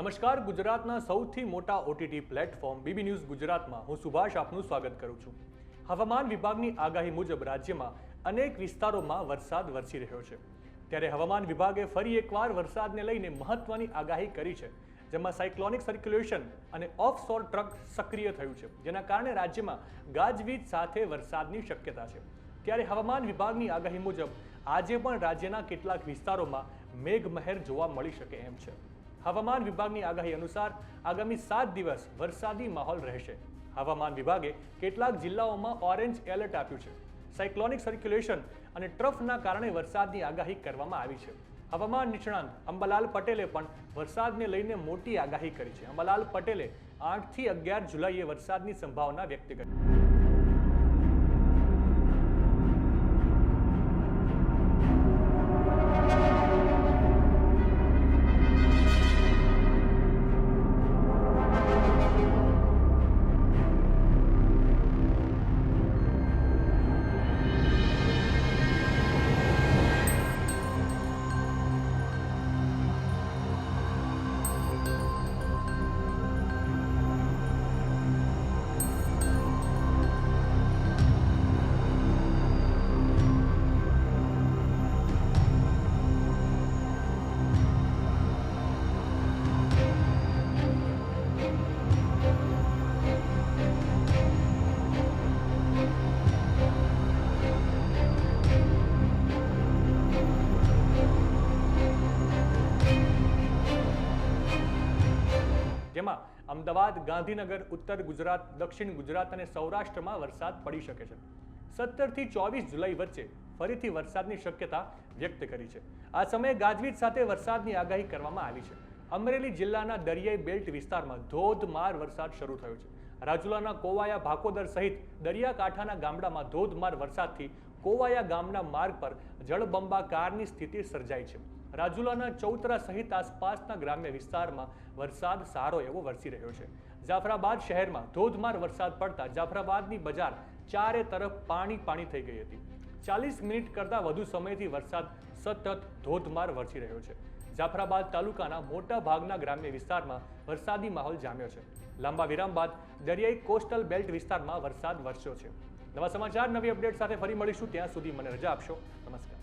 નમસ્કાર, ગુજરાતના સૌથી મોટા ઓટીટી પ્લેટફોર્મ બીબી ન્યૂઝ ગુજરાતમાં હું સુભાષ આપનું સ્વાગત કરું છું। હવામાન વિભાગની આગાહી મુજબ રાજ્યમાં અનેક વિસ્તારોમાં વરસાદ વરસી રહ્યો છે। ત્યારે હવામાન વિભાગે ફરી એકવાર વરસાદને લઈને મહત્વની આગાહી કરી છે, જેમાં સાયક્લોનિક સર્ક્યુલેશન અને ઓફશોર ટ્રક સક્રિય થયું છે, જેના કારણે રાજ્યમાં ગાજવીજ સાથે વરસાદની શક્યતા છે। ત્યારે હવામાન વિભાગની આગાહી મુજબ આજે પણ રાજ્યના કેટલાક વિસ્તારોમાં મેઘમહેર જોવા મળી શકે એમ છે। હવામાન વિભાગની આગાહી અનુસાર આગામી 7 દિવસ વરસાદી માહોલ રહેશે। હવામાન વિભાગે કેટલાક જિલ્લાઓમાં ઓરેન્જ એલર્ટ આપ્યું છે। સાયક્લોનિક સર્ક્યુલેશન અને ટ્રફના કારણે વરસાદની આગાહી કરવામાં આવી છે। હવામાન નિષ્ણાંત અંબાલાલ પટેલે પણ વરસાદને લઈને મોટી આગાહી કરી છે। અંબાલાલ પટેલે 8 થી 11 જુલાઈએ વરસાદની સંભાવના વ્યક્ત કરી। જેમાં અમદાવાદ, ગાંધીનગર, ઉત્તર ગુજરાત, દક્ષિણ ગુજરાત અને સૌરાષ્ટ્રમાં વરસાદ પડી શકે છે। 17 થી 24 જુલાઈ વચ્ચે ફરીથી વરસાદની શક્યતા વ્યક્ત કરી છે। આ સમયે ગાજવીજ સાથે વરસાદની આગાહી કરવામાં આવી છે। અમરેલી જિલ્લાના દરિયાઈ બેલ્ટ વિસ્તારમાં ધોધમાર વરસાદ શરૂ થયો છે। રાજુલાના કોવાયા, ભાકોદર સહિત દરિયાકાંઠાના ગામડામાં ધોધમાર વરસાદથી કોવાયા ગામના માર્ગ પર જળબંબાકારની સ્થિતિ સર્જાઈ છે। રાજુલાના ચૌતરા સહિત આસપાસના ગ્રામ્ય વિસ્તારમાં વરસાદ સારો એવો વરસી રહ્યો છે। જાફરાબાદ શહેરમાં ધોધમાર વરસાદ પડતા જાફરાબાદની બજાર ચારે તરફ પાણી થઈ ગઈ હતી। 40 મિનિટ કરતાં વધુ સમયથી વરસાદ સતત ધોધમાર વરસી રહ્યો છે। જાફરાબાદ તાલુકાના મોટા ભાગના ગ્રામ્ય વિસ્તારમાં વરસાદી માહોલ જામ્યો છે। લાંબા વિરામ બાદ દરિયાઈ કોસ્ટલ બેલ્ટ વિસ્તારમાં વરસાદ વરસ્યો છે। નવા સમાચાર, નવી અપડેટ સાથે ફરી મળીશું। ત્યાં સુધી મને રજા આપશો। નમસ્કાર।